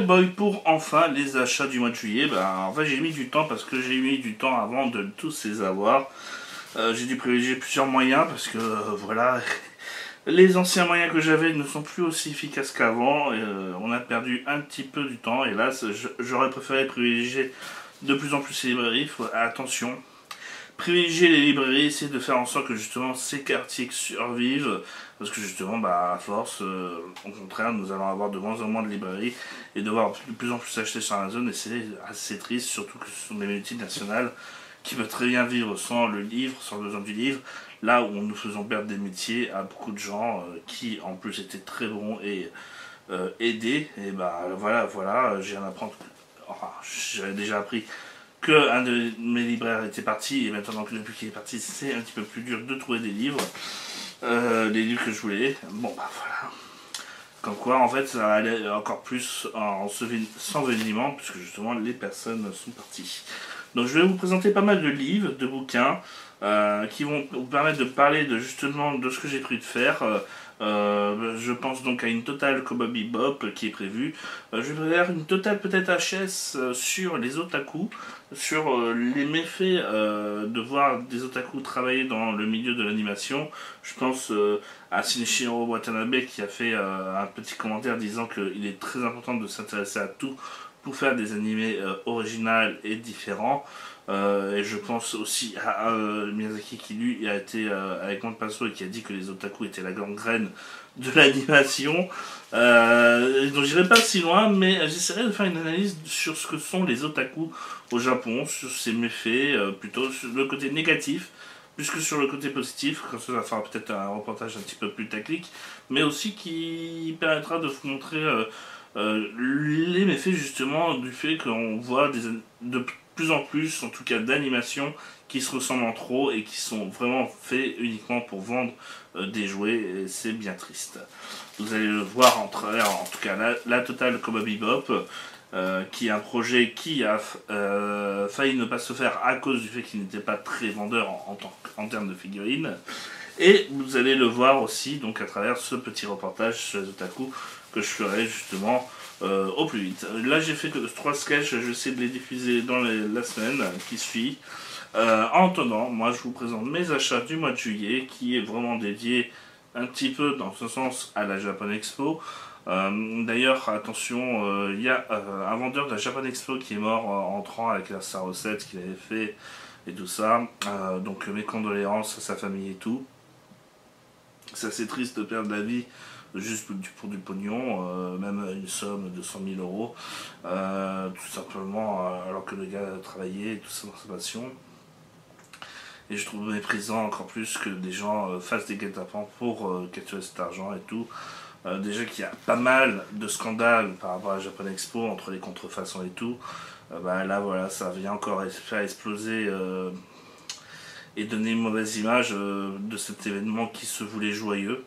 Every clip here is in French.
Boy pour enfin les achats du mois de juillet. En fait j'ai mis du temps parce que j'ai mis du temps avant de tous les avoir. J'ai dû privilégier plusieurs moyens parce que voilà, les anciens moyens que j'avais ne sont plus aussi efficaces qu'avant. On a perdu un petit peu du temps. Hélas, j'aurais préféré privilégier de plus en plus les librairies. Attention, privilégier les librairies, essayer de faire en sorte que justement ces quartiers survivent, parce que justement à force, au contraire, nous allons avoir de moins en moins de librairies et devoir de plus en plus acheter sur Amazon, et c'est assez triste, surtout que ce sont des multinationales qui peuvent très bien vivre sans le livre, sans le besoin du livre, là où nous faisons perdre des métiers à beaucoup de gens qui en plus étaient très bons et aidés, et voilà, j'ai un apprendre, enfin j'avais déjà appris que un de mes libraires était parti, et maintenant que depuis qu'il est parti, c'est un petit peu plus dur de trouver des livres, les livres que je voulais. Bon voilà. Comme quoi en fait ça allait encore plus en s'envenimant, puisque justement les personnes sont parties. Donc je vais vous présenter pas mal de livres, de bouquins, qui vont vous permettre de parler de justement de ce que j'ai pris de faire. Je pense donc à une totale Cowboy Bebop qui est prévue. Je vais faire une totale peut-être HS sur les otaku, sur les méfaits de voir des otaku travailler dans le milieu de l'animation. Je pense à Shinichiro Watanabe qui a fait un petit commentaire disant qu'il est très important de s'intéresser à tout pour faire des animés originaux et différents. Et je pense aussi à Miyazaki qui lui a été avec Monde Passo et qui a dit que les otaku étaient la gangrène de l'animation. Donc j'irai pas si loin, mais j'essaierai de faire une analyse sur ce que sont les otaku au Japon, sur ces méfaits, plutôt sur le côté négatif, plus que sur le côté positif. Comme ça fera peut-être un reportage un petit peu plus tactique, mais aussi qui permettra de vous montrer les méfaits justement du fait qu'on voit de plus en plus, en tout cas d'animations qui se ressemblent en trop et qui sont vraiment faits uniquement pour vendre des jouets, et c'est bien triste. Vous allez le voir en travers, en tout cas la totale Cowboy Bebop, qui est un projet qui a failli ne pas se faire à cause du fait qu'il n'était pas très vendeur en termes de figurines. Et vous allez le voir aussi donc à travers ce petit reportage sur les otaku que je ferai justement au plus vite. Là j'ai fait que 3 sketchs, je vais essayer de les diffuser dans la semaine qui suit. En attendant, moi je vous présente mes achats du mois de juillet qui est vraiment dédié un petit peu dans ce sens à la Japan Expo. D'ailleurs, attention, il y a un vendeur de la Japan Expo qui est mort en entrant avec la Star Recette qu'il avait fait et tout ça. Donc mes condoléances à sa famille et tout. C'est assez triste de perdre la vie juste pour du pognon, même une somme de 100 000 euros, tout simplement alors que le gars a travaillé et tout ça dans sa passion. Et je trouve méprisant encore plus que des gens fassent des guet-apens pour capturer cet argent et tout. Déjà qu'il y a pas mal de scandales par rapport à la Japan Expo entre les contrefaçons et tout. Là voilà, ça vient encore faire exploser et donner une mauvaise image de cet événement qui se voulait joyeux.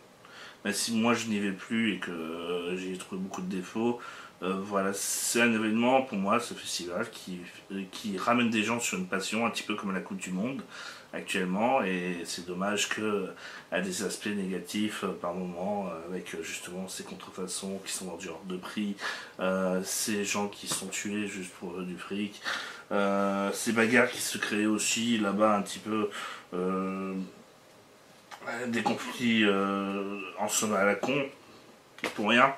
Même si moi je n'y vais plus et que j'ai trouvé beaucoup de défauts. Voilà, c'est un événement pour moi, ce festival, qui ramène des gens sur une passion, un petit peu comme la Coupe du Monde actuellement, et c'est dommage qu'elle ait des aspects négatifs par moment, avec justement ces contrefaçons qui sont vendus hors de prix, ces gens qui sont tués juste pour du fric, ces bagarres qui se créent aussi là-bas un petit peu, des conflits en somme à la con, pour rien.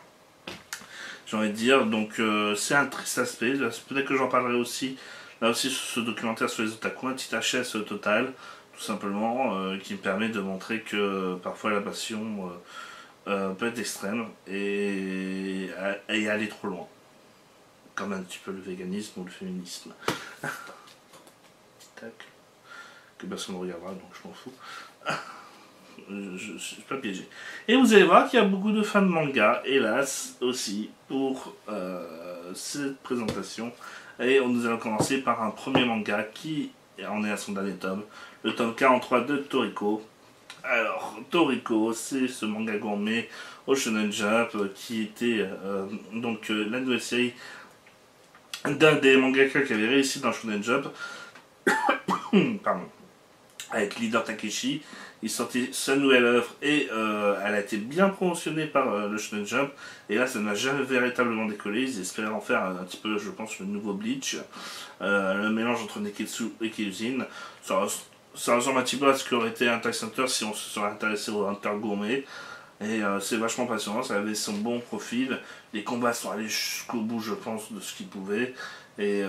J'ai envie de dire, donc c'est un triste aspect, peut-être que j'en parlerai aussi, là aussi sur ce documentaire sur les otaku, un petit HS total, tout simplement, qui me permet de montrer que parfois la passion peut être extrême et aller trop loin, comme un petit peu le véganisme ou le féminisme. Tac. Que personne ne regardera, donc je m'en fous. Je ne suis pas piégé. Et vous allez voir qu'il y a beaucoup de fans de manga, hélas, aussi, pour cette présentation. Et nous allons commencer par un premier manga qui en est à son dernier tome, le tome 43 de Toriko. Alors, Toriko, c'est ce manga gourmet au Shonen Jump qui était donc la nouvelle série d'un des mangaka qui avait réussi dans Shonen Jump. Pardon. avec Leader Takeshi. Il sortit sa nouvelle œuvre et elle a été bien promotionnée par le Shonen Jump. Et là, ça n'a jamais véritablement décollé. Ils espéraient en faire un petit peu, je pense, le nouveau Bleach. Le mélange entre Neketsu et Kyojin. Ça ressemble un petit peu à ce qu'aurait été Hunter x Hunter si on se serait intéressé au Hunter Gourmet. Et c'est vachement passionnant, ça avait son bon profil. Les combats sont allés jusqu'au bout, je pense, de ce qu'ils pouvaient. Et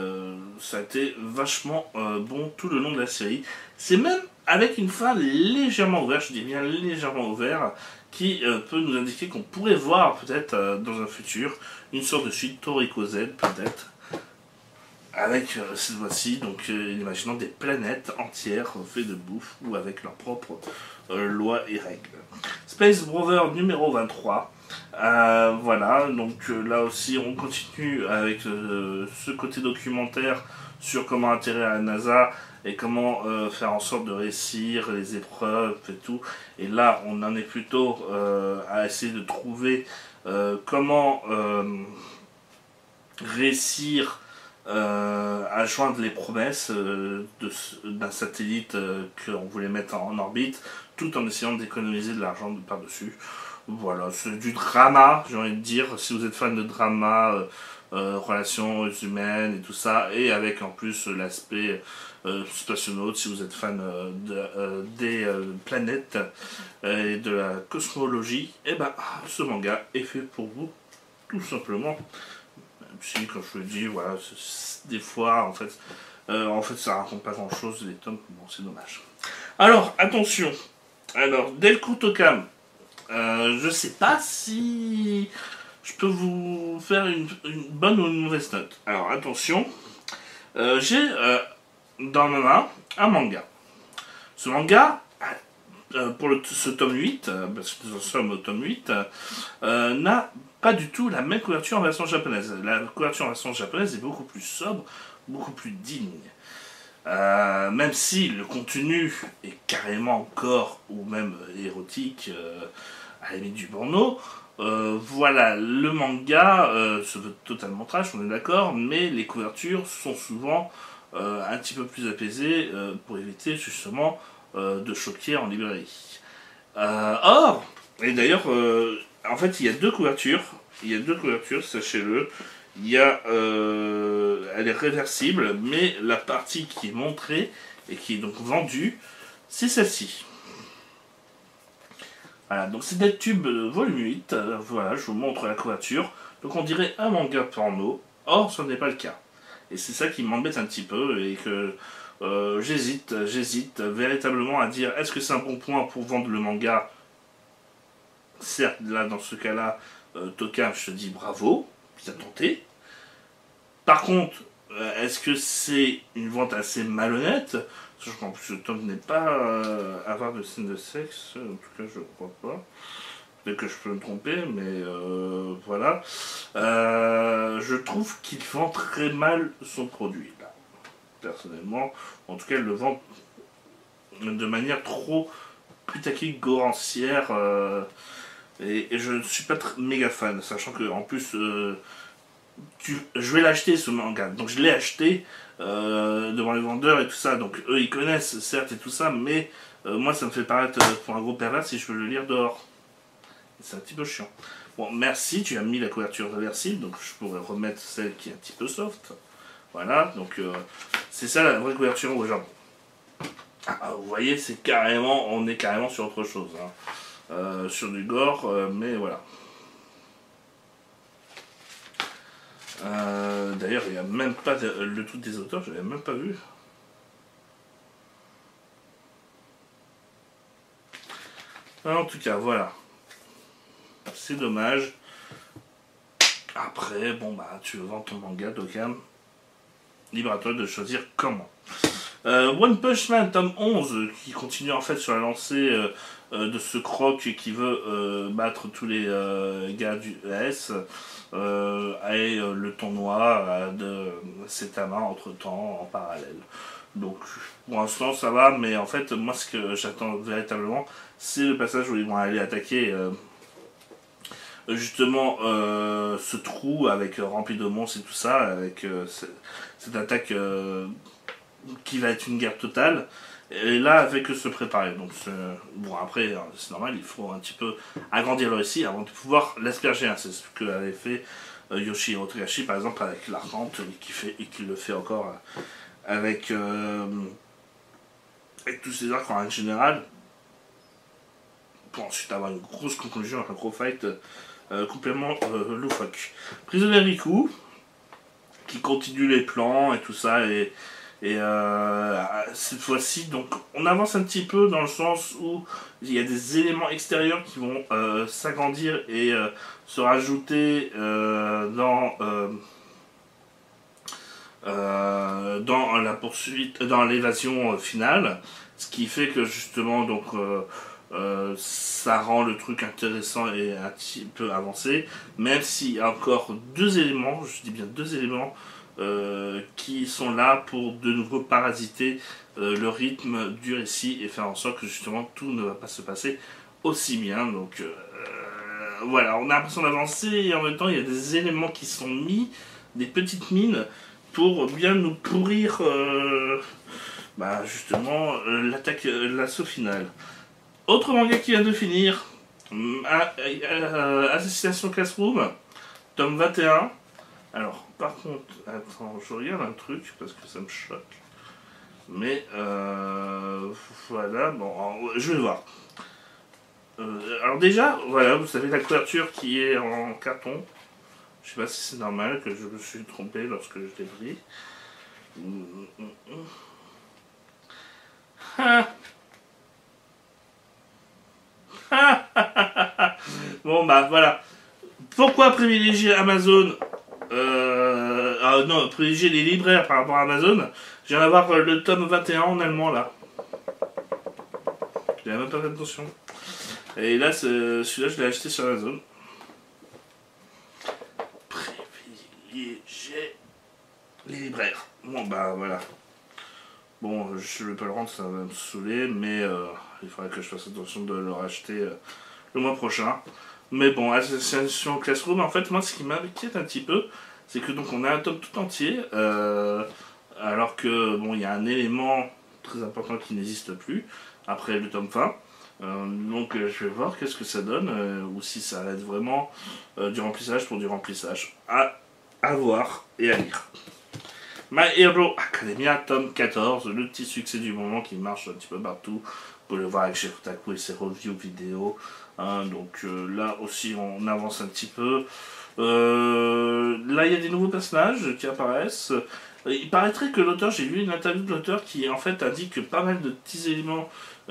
ça a été vachement bon tout le long de la série. C'est même avec une fin légèrement ouverte, je dis bien légèrement ouverte, qui peut nous indiquer qu'on pourrait voir peut-être dans un futur une sorte de suite Toriko Z peut-être. Avec cette fois-ci, donc imaginons des planètes entières faites de bouffe ou avec leurs propres lois et règles. Space Brother numéro 23. Voilà, donc là aussi on continue avec ce côté documentaire sur comment atterrir à la NASA et comment faire en sorte de réussir les épreuves et tout. Et là on en est plutôt à essayer de trouver comment réussir à joindre les promesses d'un satellite qu'on voulait mettre en orbite, tout en essayant d'économiser de l'argent par-dessus. Voilà, c'est du drama, j'ai envie de dire, si vous êtes fan de drama, relations humaines et tout ça, et avec en plus l'aspect spationaute, si vous êtes fan des planètes et de la cosmologie, et ben ce manga est fait pour vous, tout simplement. Si, quand je le dis, voilà, des fois, en fait, ça raconte pas grand chose, les tomes, bon, c'est dommage. Alors, attention, alors, Delcourt Tokam, je sais pas si je peux vous faire une bonne ou une mauvaise note. Alors, attention, j'ai dans ma main un manga. Ce manga, pour ce tome 8, parce que nous en sommes au tome 8, n'a pas du tout la même couverture en version japonaise. La couverture en version japonaise est beaucoup plus sobre, beaucoup plus digne. Même si le contenu est carrément gore ou même érotique, à la limite du porno, voilà, le manga se veut totalement trash, on est d'accord, mais les couvertures sont souvent un petit peu plus apaisées pour éviter justement de choquer en librairie. Or, et d'ailleurs, en fait, il y a deux couvertures. Il y a deux couvertures, sachez-le. Il y a, elle est réversible, mais la partie qui est montrée et qui est donc vendue, c'est celle-ci. Voilà, donc c'est DeadTube volume 8. Voilà, je vous montre la couverture. Donc on dirait un manga porno. Or, ce n'est pas le cas. Et c'est ça qui m'embête un petit peu et que j'hésite véritablement à dire est-ce que c'est un bon point pour vendre le manga. Certes, là, dans ce cas-là, Tokam, je te dis bravo, bien tenté. Par contre, est-ce que c'est une vente assez malhonnête? Sachant qu'en plus, le tome n'est pas avoir de scène de sexe, en tout cas, je ne crois pas. Peut-être que je peux me tromper, mais voilà. Je trouve qu'il vend très mal son produit, là. Personnellement, en tout cas, il le vend de manière trop putakique, gorancière. Et je ne suis pas méga fan, sachant que en plus, je vais l'acheter ce manga. Donc je l'ai acheté devant les vendeurs et tout ça. Donc eux ils connaissent certes et tout ça, mais moi ça me fait paraître pour un gros pervers si je veux le lire dehors. C'est un petit peu chiant. Bon, merci, tu as mis la couverture réversible, donc je pourrais remettre celle qui est un petit peu soft. Voilà, donc c'est ça la vraie couverture au Japon. Ah, vous voyez, c'est carrément, on est carrément sur autre chose. Hein. Sur du gore, mais voilà. D'ailleurs, il n'y a même pas le truc des auteurs, je l'avais même pas vu. En tout cas, voilà. C'est dommage. Après, bon bah, tu vends ton manga, Tokam. Libre à toi de choisir comment. One Punch Man, tome 11, qui continue en fait sur la lancée de ce croc qui veut battre tous les gars du S et le tournoi de Setama entre temps en parallèle. Donc pour l'instant ça va, mais en fait moi ce que j'attends véritablement c'est le passage où ils vont aller attaquer justement ce trou avec rempli de monstres et tout ça, avec cette attaque qui va être une guerre totale. Et là, avec que se préparer. Donc, bon, après, c'est normal, il faut un petit peu agrandir le récit avant de pouvoir l'asperger. Hein. C'est ce que avait fait Yoshihiro Togashi, par exemple, avec l'Argente, et qui le fait encore avec, avec tous ces arcs en règle générale, pour ensuite avoir une grosse conclusion, un gros fight complètement loufoque. Prisonnier Riku, qui continue les plans et tout ça, et cette fois-ci, donc, on avance un petit peu dans le sens où il y a des éléments extérieurs qui vont s'agrandir et se rajouter dans la poursuite, dans l'évasion finale, ce qui fait que justement, donc, ça rend le truc intéressant et un petit peu avancé, même s'il y a encore deux éléments, je dis bien deux éléments, qui sont là pour de nouveau parasiter le rythme du récit et faire en sorte que justement tout ne va pas se passer aussi bien. Donc voilà, on a l'impression d'avancer et en même temps il y a des éléments qui sont mis, des petites mines, pour bien nous pourrir justement l'assaut final. Autre manga qui vient de finir, Assassination Classroom, tome 21. Alors, par contre, attends, je regarde un truc parce que ça me choque. Mais voilà, bon, je vais voir. Alors déjà, voilà, vous savez la couverture qui est en carton. Je sais pas si c'est normal que je me suis trompé lorsque je l'ai pris. Bon bah voilà. Pourquoi privilégier Amazon non, privilégier les libraires par rapport à Amazon? Je viens d'avoir le tome 21 en allemand là. J'ai même pas fait attention. Et là, celui-là, je l'ai acheté sur Amazon. Privilégier les libraires. Bon bah voilà. Bon, je vais pas le rendre, ça va me saouler, mais il faudrait que je fasse attention de le racheter le mois prochain. Mais bon, Association Classroom, en fait, moi, ce qui m'inquiète un petit peu, c'est que donc on a un tome tout entier, alors que bon, il y a un élément très important qui n'existe plus après le tome fin. Donc je vais voir qu'est-ce que ça donne, ou si ça reste vraiment du remplissage pour du remplissage. À voir et à lire. My Hero Academia, tome 14, le petit succès du moment qui marche un petit peu partout. Vous pouvez le voir avec Chef Otaku et ses reviews vidéo. Hein, donc là aussi on avance un petit peu. Là il y a des nouveaux personnages qui apparaissent. Il paraîtrait que l'auteur, j'ai lu une interview de l'auteur qui en fait indique que pas mal de petits éléments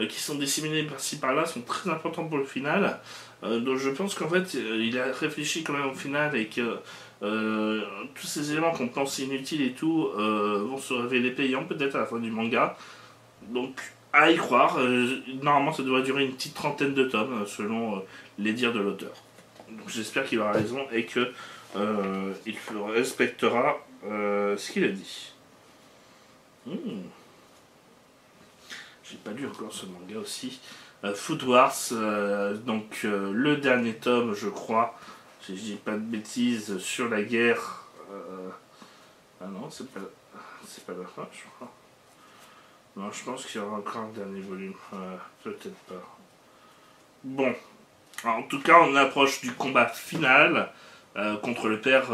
qui sont disséminés par-ci par-là sont très importants pour le final. Donc je pense qu'en fait il a réfléchi quand même au final et que tous ces éléments qu'on pense inutiles et tout vont se révéler payants peut-être à la fin du manga. Donc à y croire, normalement ça devrait durer une petite trentaine de tomes selon les dires de l'auteur. Donc j'espère qu'il aura raison et que il respectera ce qu'il a dit. J'ai pas lu encore ce manga aussi. Food Wars, donc le dernier tome, je crois, si je dis pas de bêtises, sur la guerre. Ah non, c'est pas la fin, je crois. Non, je pense qu'il y aura encore un dernier volume. Peut-être pas. Bon. Alors, en tout cas, on approche du combat final contre le père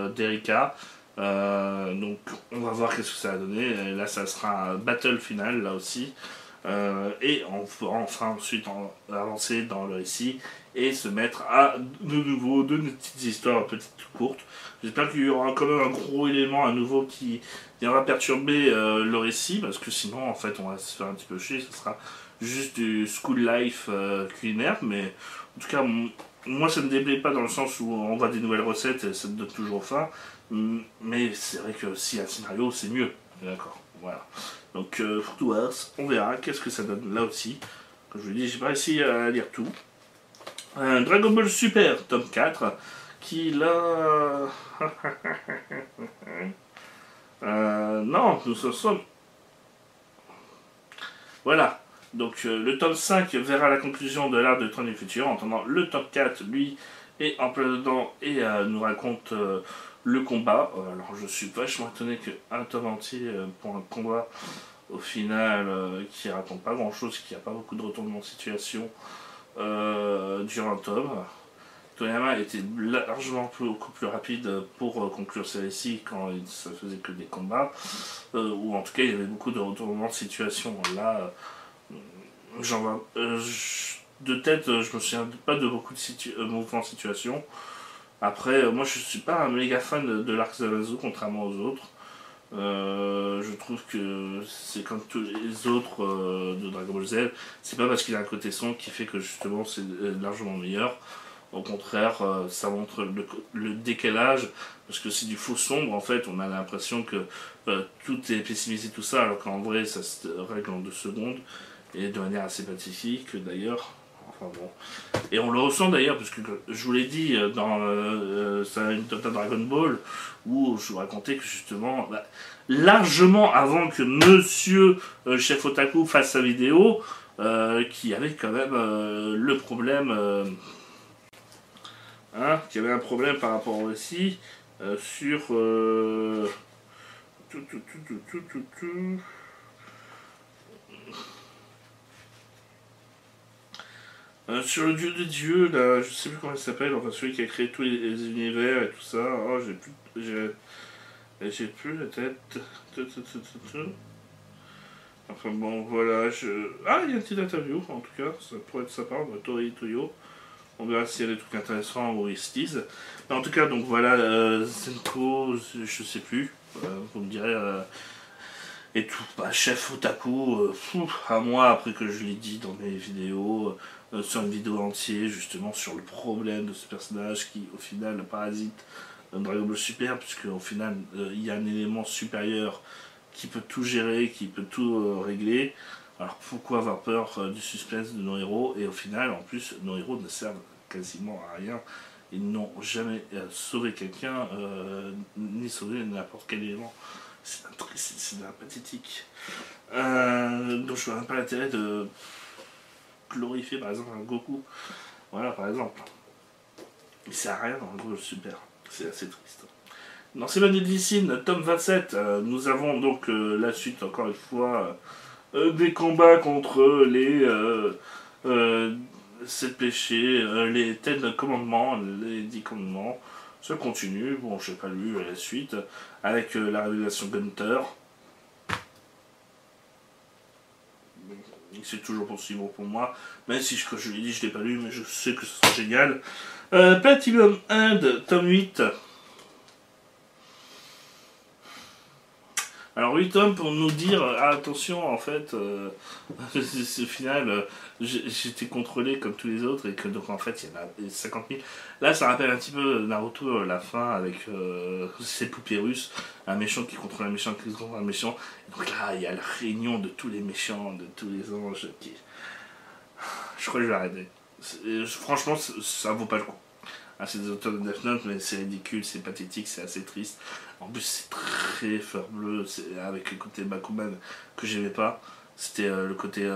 d'Erika. Donc, on va voir qu'est-ce que ça va donner. Et là, ça sera un battle final, là aussi. Et on pourra enfin ensuite avancer dans le récit et se mettre à de nouveau de petites histoires petites courtes. J'espère qu'il y aura quand même un gros élément à nouveau qui viendra perturber le récit, parce que sinon en fait on va se faire un petit peu chier, ce sera juste du school life culinaire, mais en tout cas moi ça ne me déplaît pas dans le sens où on voit des nouvelles recettes et ça me donne toujours faim, mais c'est vrai que si un scénario c'est mieux, d'accord, voilà. Donc Food Wars, on verra qu'est-ce que ça donne là aussi. Comme je vous dis, j'ai pas réussi à lire tout. Dragon Ball Super, tome 4, qui là... non, nous sommes... Voilà. Donc le tome 5 verra la conclusion de l'art de Train du futur, en attendant le tome 4, lui, est en plein dedans et nous raconte le combat. Alors je suis vachement étonné qu'un tome entier pour un combat au final, qui raconte pas grand chose, qui a pas beaucoup de retournements de situation durant un tome. Toriyama était largement beaucoup plus rapide pour conclure ses récits quand ça faisait que des combats, ou en tout cas il y avait beaucoup de retournements de situation. Là, j'en vois, de tête, je me souviens pas de beaucoup de mouvements de situation. Après, moi je suis pas un méga fan de l'arc Zamasu, contrairement aux autres. Je trouve que c'est comme tous les autres de Dragon Ball Z. C'est pas parce qu'il a un côté sombre qui fait que justement c'est largement meilleur. Au contraire, ça montre le décalage, parce que c'est du faux sombre en fait. On a l'impression que tout est pessimiste et tout ça, alors qu'en vrai ça se règle en 2 secondes et de manière assez pacifique d'ailleurs. Enfin bon. Et on le ressent d'ailleurs, parce que je vous l'ai dit dans une Total Dragon Ball, où je vous racontais que justement, largement avant que Monsieur Chef Otaku fasse sa vidéo, qui avait quand même le problème, qui avait un problème par rapport au récit sur tout, tout, tout, tout, tout, tout, tout. Sur le dieu des dieux, là, je sais plus comment il s'appelle, enfin celui qui a créé tous les univers et tout ça. Oh, j'ai plus la tête. Enfin bon, voilà. Ah, il y a une petite interview, en tout cas, ça pourrait être sa part, de Toei Toyo. On verra s'il y a des trucs intéressants où ils se disent. Mais en tout cas, donc voilà, Zenko, je sais plus. Vous me direz. Et tout, chef otaku, un mois après que je l'ai dit dans mes vidéos, sur une vidéo entière justement sur le problème de ce personnage qui au final parasite Dragon Ball Super, puisque au final il y a un élément supérieur qui peut tout gérer, qui peut tout régler. Alors pourquoi avoir peur du suspense de nos héros? Et au final, en plus, nos héros ne servent quasiment à rien. Ils n'ont jamais sauvé quelqu'un, ni sauvé n'importe quel élément. C'est pathétique. Donc je vois pas l'intérêt de glorifier par exemple un Goku. Voilà, par exemple. Il sert à rien dans un Dragon Ball Super. C'est assez triste. Dans ces de Glycine, tome 27, nous avons donc la suite, encore une fois, des combats contre les 7 péchés, les 10 commandements, les 10 commandements. Ça continue, bon, je n'ai pas lu la suite, avec la révélation Gunter. C'est toujours possible pour moi, même si je l'ai dit, je ne l'ai pas lu, mais je sais que ce sera génial. Platinum End, tome 8. Alors 8 tomes pour nous dire, attention, en fait, au final, j'étais contrôlé comme tous les autres, et que donc en fait, il y en a 50 000. Là, ça rappelle un petit peu Naruto, la fin, avec ces poupées russes, un méchant qui contrôle un méchant, qui contrôle un méchant. Et donc là, il y a la réunion de tous les méchants, de tous les anges, qui... Je crois que je vais arrêter. Franchement, ça vaut pas le coup. C'est des auteurs de Death Note, mais c'est ridicule, c'est pathétique, c'est assez triste. En plus, c'est très fleur bleue, avec le côté Bakuman que j'aimais pas. C'était le côté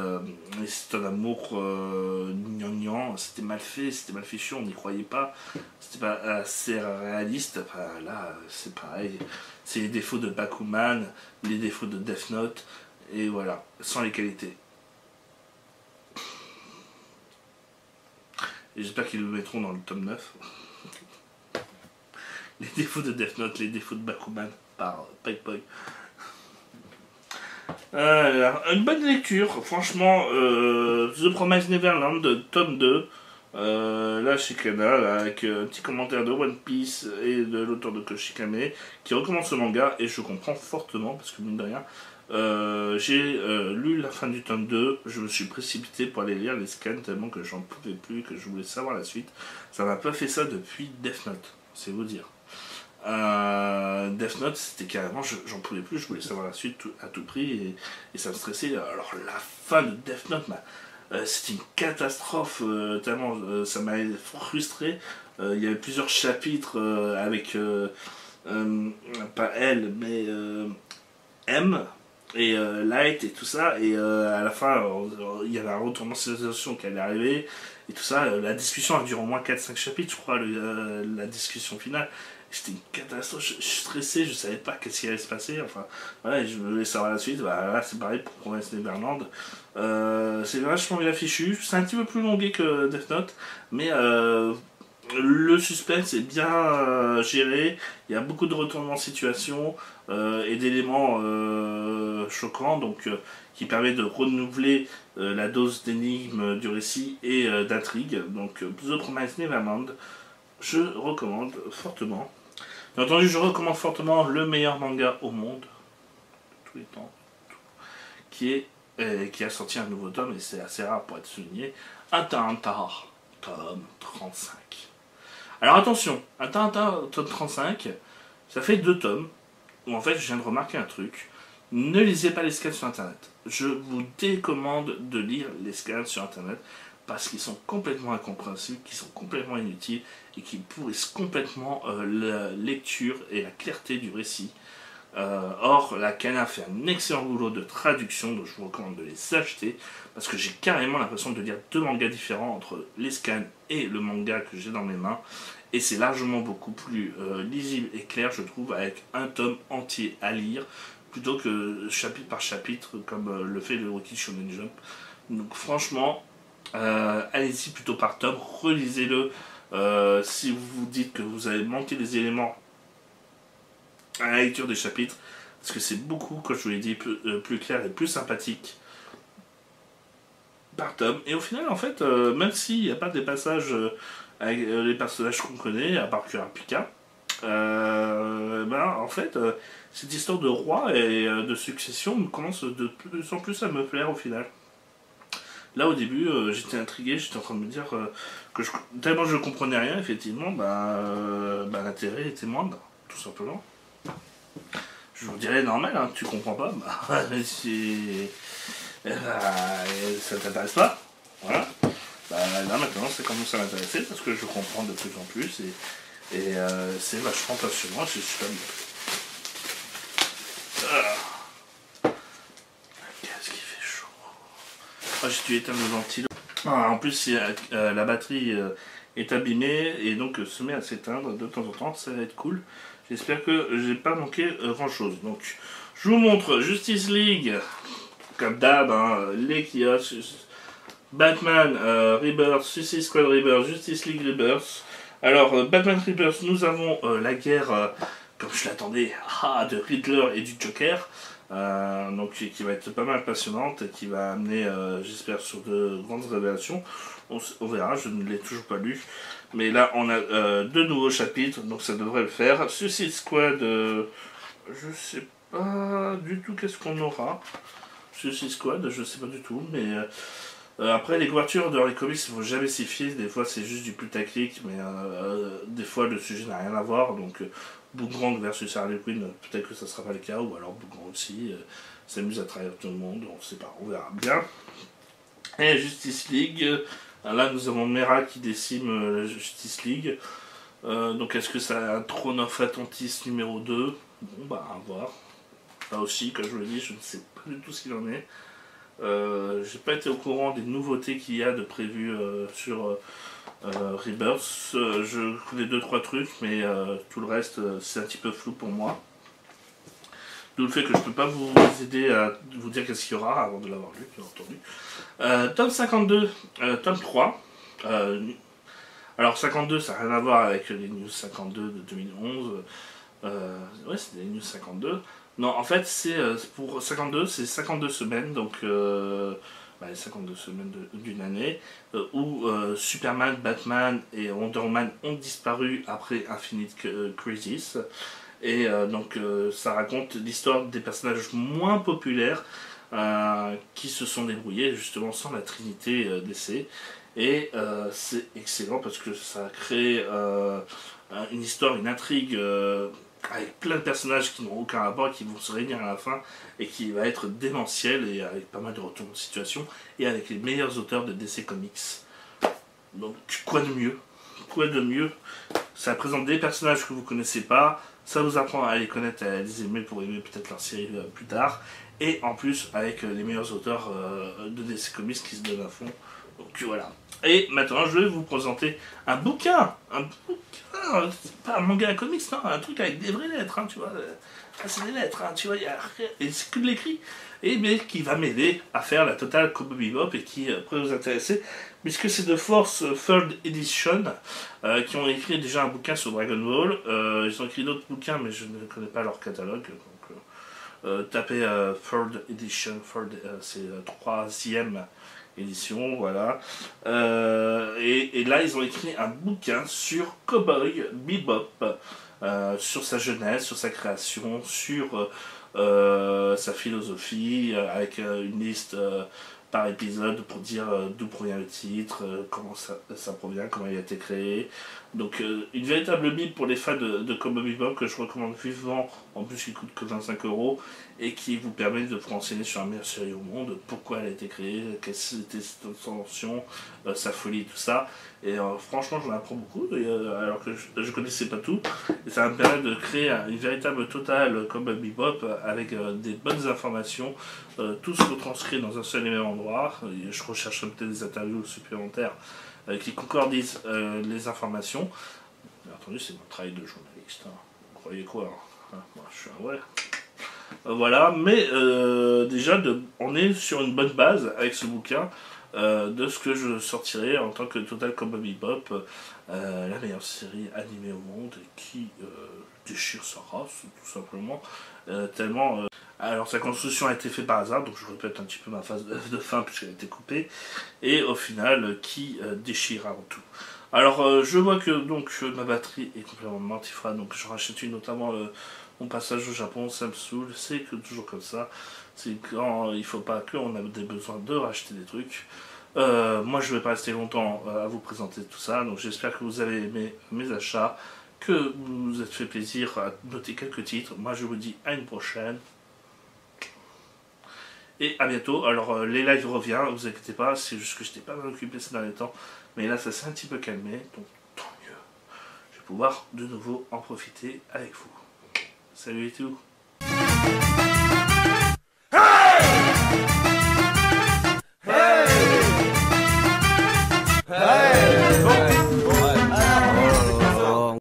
c'était un amour gnangnan, c'était mal fait chiant, on n'y croyait pas. C'était pas assez réaliste. Enfin, là, c'est pareil. C'est les défauts de Bakuman, les défauts de Death Note, et voilà, sans les qualités. Et j'espère qu'ils le mettront dans le tome 9. Les défauts de Death Note, les défauts de Bakuman par Pike Boy. Une bonne lecture, franchement. The Promised Neverland, tome 2. Là chez Kana, avec un petit commentaire de One Piece et de l'auteur de Koshikame qui recommence le manga, et je comprends fortement parce que mine de rien, j'ai lu la fin du tome 2, je me suis précipité pour aller lire les scans tellement que j'en pouvais plus, que je voulais savoir la suite. Ça m'a pas fait ça depuis Death Note, c'est vous dire. Death Note, c'était carrément, j'en pouvais plus, je voulais savoir la suite à tout prix, et ça me stressait. Alors la fin de Death Note, c'était une catastrophe, tellement ça m'a frustré. Il y avait plusieurs chapitres avec, pas elle, mais M, et Light et tout ça, et à la fin il y avait un retournement de situation qui allait arriver et tout ça. La discussion a duré au moins 4-5 chapitres, je crois, la discussion finale. C'était une catastrophe, je suis stressé, je savais pas qu'est-ce qui allait se passer, enfin, voilà, je voulais savoir la suite, bah, là c'est pareil pour Promise Neverland. C'est vachement bien affichu, c'est un petit peu plus longué que Death Note, mais le suspense est bien géré, il y a beaucoup de retournements de situation et d'éléments choquants, donc qui permet de renouveler la dose d'énigmes du récit et d'intrigue. Donc The Promised Neverland, je recommande fortement. Bien entendu, je recommande fortement le meilleur manga au monde, de tous les temps, qui a sorti un nouveau tome, et c'est assez rare pour être souligné, Hunter x Hunter, tome 35. Alors attention, Hunter x Hunter, tome 35, ça fait 2 tomes, où en fait je viens de remarquer un truc. Ne lisez pas les scans sur internet. Je vous décommande de lire les scans sur internet parce qu'ils sont complètement incompréhensibles, qu'ils sont complètement inutiles et qui pourrissent complètement la lecture et la clarté du récit. Or, la Kana fait un excellent boulot de traduction, donc je vous recommande de les acheter parce que j'ai carrément l'impression de lire 2 mangas différents entre les scans et le manga que j'ai dans mes mains. Et c'est largement beaucoup plus lisible et clair, je trouve, avec un tome entier à lire plutôt que chapitre par chapitre comme le fait le Weekly Shonen Jump. Donc franchement, allez-y plutôt par tome, relisez-le si vous vous dites que vous avez manqué des éléments à la lecture des chapitres, parce que c'est beaucoup, comme je vous l'ai dit, plus clair et plus sympathique par tome. Et au final, en fait, même s'il n'y a pas des passages avec les personnages qu'on connaît, à part Kurapika, en fait, cette histoire de roi et de succession commence de plus en plus à me plaire au final. Là, au début, j'étais intrigué, j'étais en train de me dire que tellement je comprenais rien, effectivement, l'intérêt était moindre, tout simplement. Je vous dirais normal, hein, tu comprends pas, ça t'intéresse pas, voilà. Là maintenant ça commence à m'intéresser parce que je comprends de plus en plus et c'est vachement passionnant, c'est super bien. Qu'est-ce qui fait chaud. J'ai dû éteindre le ventilo. En plus la batterie est abîmée et donc se met à s'éteindre de temps en temps, ça va être cool. J'espère que j'ai pas manqué grand chose. Donc je vous montre Justice League, comme d'hab, hein, les kiosques, Batman Rebirth, Suicide Squad Rebirth, Justice League Rebirth. Alors Batman Rebirth, nous avons la guerre, comme je l'attendais, de Riddler et du Joker. Donc qui va être pas mal passionnante et qui va amener, j'espère, sur de grandes révélations. On verra, je ne l'ai toujours pas lu. Mais là, on a 2 nouveaux chapitres, donc ça devrait le faire. Suicide Squad, je sais pas du tout qu'est-ce qu'on aura. Suicide Squad, je sais pas du tout, mais après les couvertures dans les comics, il ne faut jamais s'y fier. Des fois, c'est juste du putaclic, mais des fois, le sujet n'a rien à voir. Donc, Boomerang versus Harley Quinn, peut-être que ça sera pas le cas, ou alors Boomerang aussi s'amuse à trahir tout le monde, on sait pas, on verra bien. Et Justice League, là nous avons Mera qui décime la Justice League. Donc est-ce que ça a un Throne of Atlantis numéro 2 ? Bon à voir. Là aussi, comme je vous l'ai dit, je ne sais pas du tout ce qu'il en est. J'ai pas été au courant des nouveautés qu'il y a de prévues sur Rebirth. Je connais 2-3 trucs, mais tout le reste c'est un petit peu flou pour moi. D'où le fait que je ne peux pas vous aider à vous dire qu'est-ce qu'il y aura avant de l'avoir lu, bien entendu. Tome 52, tome 3. Alors 52, ça n'a rien à voir avec les news 52 de 2011. Ouais, c'est des news 52. Non, en fait, c'est pour 52, c'est 52 semaines, donc les 52 semaines d'une année, où Superman, Batman et Wonder Woman ont disparu après Infinite Crisis. Et donc ça raconte l'histoire des personnages moins populaires qui se sont débrouillés justement sans la trinité d'essai. Et c'est excellent parce que ça crée une histoire, une intrigue avec plein de personnages qui n'ont aucun rapport, qui vont se réunir à la fin et qui va être démentiel et avec pas mal de retours de situation et avec les meilleurs auteurs de DC Comics. Donc quoi de mieux? Quoi de mieux? Ça présente des personnages que vous connaissez pas, ça vous apprend à les connaître, à les aimer pour aimer peut-être leur série plus tard, et en plus avec les meilleurs auteurs de DC Comics qui se donnent à fond. Donc voilà. Et maintenant, je vais vous présenter un bouquin. Un bouquin, c'est pas un manga à comics, non, un truc avec des vraies lettres, hein, tu vois. C'est des lettres, hein, tu vois, et c'est que de l'écrit. Et mais qui va m'aider à faire la totale Cowboy Bebop et qui pourrait vous intéresser, puisque c'est de Force Third Edition, qui ont écrit déjà un bouquin sur Dragon Ball. Ils ont écrit d'autres bouquins, mais je ne connais pas leur catalogue. Donc, tapez Third Edition, c'est troisième édition, voilà. Et là, ils ont écrit un bouquin sur Cowboy Bebop, sur sa jeunesse, sur sa création, sur sa philosophie, avec une liste par épisode pour dire d'où provient le titre, comment ça provient, comment il a été créé. Donc une véritable bible pour les fans de Cowboy Bebop que je recommande vivement, en plus il coûte que 25 € et qui vous permet de vous renseigner sur la meilleure série au monde, pourquoi elle a été créée, quelle était son intention, sa folie, tout ça. Et franchement j'en apprends beaucoup, alors que je connaissais pas tout. Et ça va me permettre de créer une véritable totale Cowboy Bebop avec des bonnes informations, tous retranscrits dans un seul et même endroit. Et je recherche peut-être des interviews supplémentaires qui concordisent les informations. Bien entendu, c'est mon travail de journaliste. Hein. Vous croyez quoi hein moi, je suis un vrai. Voilà, mais déjà, on est sur une bonne base avec ce bouquin de ce que je sortirai en tant que Total Cowboy Bebop, la meilleure série animée au monde qui déchire sa race, tout simplement, tellement. Alors sa construction a été faite par hasard, donc je répète un petit peu ma phase de fin puisqu'elle a été coupée, et au final qui déchire avant tout. Alors je vois que donc ma batterie est complètement morte, il faudra donc j'en rachète une, notamment mon passage au Japon, ça me saoule, c'est que toujours comme ça, c'est quand il faut pas qu'on a des besoins de racheter des trucs. Moi je vais pas rester longtemps à vous présenter tout ça, donc j'espère que vous avez aimé mes achats, que vous vous êtes fait plaisir à noter quelques titres. Moi je vous dis à une prochaine. Et à bientôt. Alors les lives reviennent, vous inquiétez pas, c'est juste que j'étais pas mal occupé ces derniers temps. Mais là ça s'est un petit peu calmé, donc tant mieux. Je vais pouvoir de nouveau en profiter avec vous. Salut et tout.